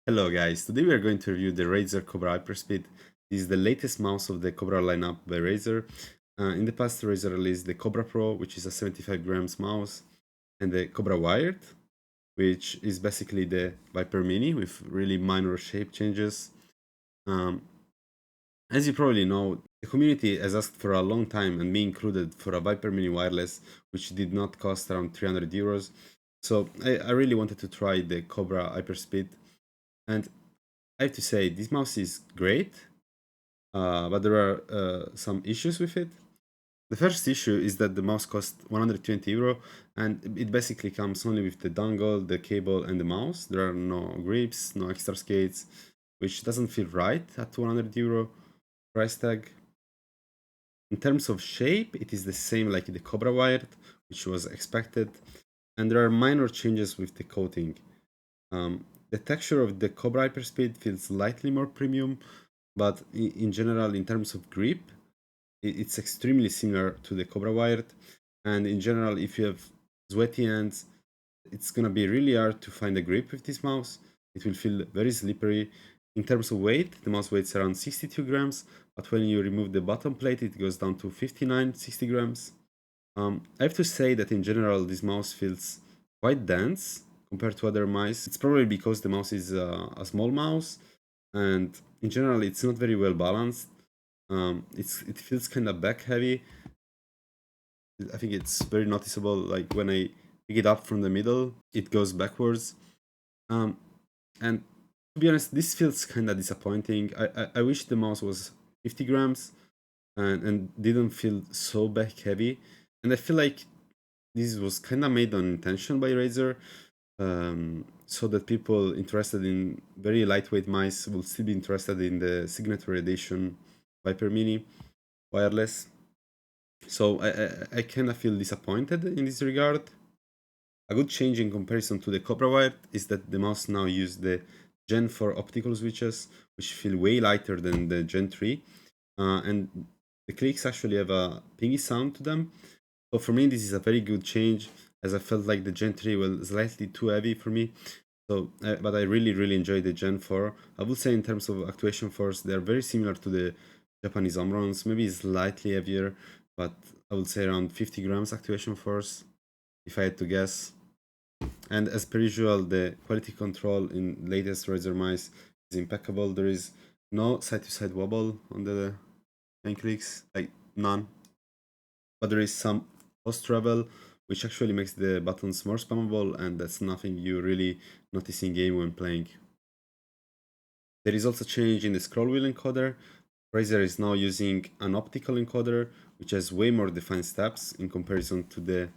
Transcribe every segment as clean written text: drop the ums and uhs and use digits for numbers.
Hello guys, today we are going to review the Razer Cobra Hyperspeed. This is the latest mouse of the Cobra lineup by Razer. In the past, Razer released the Cobra Pro, which is a 75 grams mouse, and the Cobra Wired, which is basically the Viper Mini with really minor shape changes. Um, as you probably know, the community has asked for a long time and me included for a Viper Mini wireless, which did not cost around 300 euros. So I really wanted to try the Cobra Hyperspeed. And I have to say, this mouse is great, but there are some issues with it. The first issue is that the mouse costs 120 euro and it basically comes only with the dongle, the cable, and the mouse. There are no grips, no extra skates, which doesn't feel right at 200 euro price tag. In terms of shape, it is the same like the Cobra Wired, which was expected, and there are minor changes with the coating. The texture of the Cobra Hyperspeed feels slightly more premium, but in general, in terms of grip, it's extremely similar to the Cobra Wired. And in general, if you have sweaty hands, it's gonna be really hard to find a grip with this mouse. It will feel very slippery. In terms of weight, the mouse weighs around 62 grams, but when you remove the bottom plate, it goes down to 59, 60 grams. I have to say that in general, this mouse feels quite dense compared to other mice. It's probably because the mouse is a small mouse, and in general, it's not very well balanced. It feels kind of back heavy. I think it's very noticeable. Like when I pick it up from the middle, it goes backwards. Um, and to be honest, this feels kind of disappointing. I wish the mouse was 50 grams and didn't feel so back heavy. And I feel like this was kind of made on intention by Razer, so that people interested in very lightweight mice will still be interested in the signature edition Viper Mini wireless. So I kind of feel disappointed in this regard. A good change in comparison to the Cobra Wire is that the mouse now use the Gen 4 optical switches, which feel way lighter than the Gen 3, and the clicks actually have a pingy sound to them. So for me, this is a very good change, as I felt like the Gen 3 was slightly too heavy for me. So, but I really enjoy the Gen 4. I would say in terms of actuation force, they are very similar to the Japanese Omrons, maybe slightly heavier, but I would say around 50 grams actuation force, if I had to guess. And as per usual, the quality control in latest Razer mice is impeccable. There is no side-to-side wobble on the main clicks, like none. But there is some post travel, which actually makes the buttons more spammable, and that's nothing you really notice in game when playing. There is also change in the scroll wheel encoder. Razer is now using an optical encoder, which has way more defined steps in comparison to the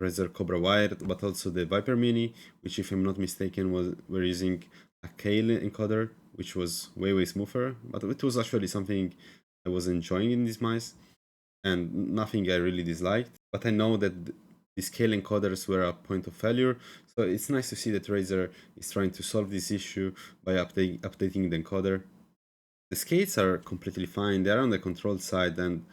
Razer Cobra Wired, but also the Viper Mini, which, if I'm not mistaken, were using a Kale encoder, which was way smoother. But it was actually something I was enjoying in these mice, and nothing I really disliked. But I know that these Kale encoders were a point of failure, so it's nice to see that Razer is trying to solve this issue by updating the encoder. The skates are completely fine; they're on the control side, and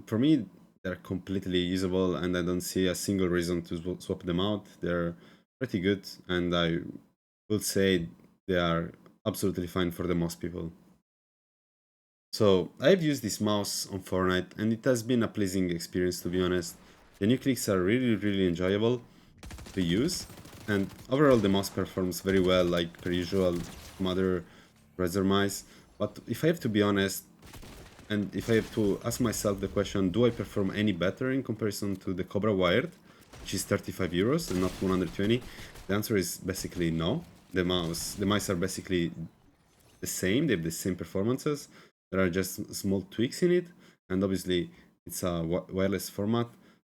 for me, they're completely usable, and I don't see a single reason to swap them out. They're pretty good, and I would say they are absolutely fine for the most people. So I've used this mouse on Fortnite, and it has been a pleasing experience, to be honest. The new clicks are really enjoyable to use, and overall the mouse performs very well, like per usual from other Razer mice. But if I have to be honest, and if I have to ask myself the question, do I perform any better in comparison to the Cobra Wired, which is 35 euros and not 120? The answer is basically no. The mice are basically the same. They have the same performances. There are just small tweaks in it, and obviously it's a wireless format.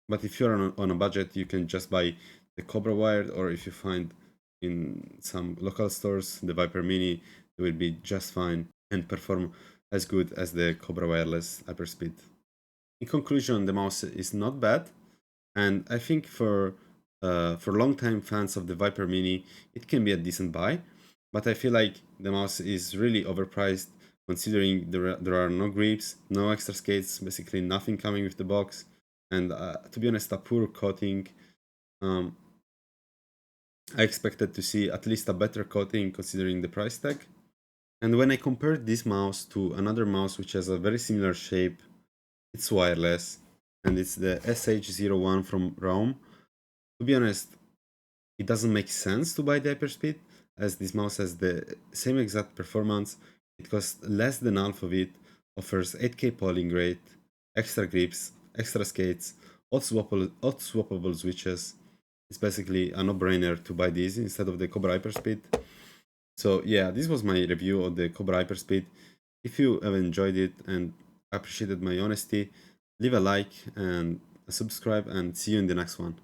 But if you're on a budget, you can just buy the Cobra Wired, or if you find in some local stores the Viper Mini, it will be just fine and perform as good as the Cobra Wireless Hyperspeed. In conclusion, the mouse is not bad, and I think for long-time fans of the Viper Mini, it can be a decent buy. But I feel like the mouse is really overpriced, considering there are no grips, no extra skates, basically nothing coming with the box, and to be honest, a poor coating. Um, I expected to see at least a better coating considering the price tag. And when I compared this mouse to another mouse which has a very similar shape, it's wireless, and it's the SH01 from Rome. To be honest, it doesn't make sense to buy the Hyperspeed, as this mouse has the same exact performance. It costs less than half of it, offers 8K polling rate, extra grips, extra skates, hot swappable switches. It's basically a no-brainer to buy this instead of the Cobra Hyperspeed. So yeah, this was my review of the Cobra Hyperspeed. If you have enjoyed it and appreciated my honesty, leave a like and a subscribe, and see you in the next one.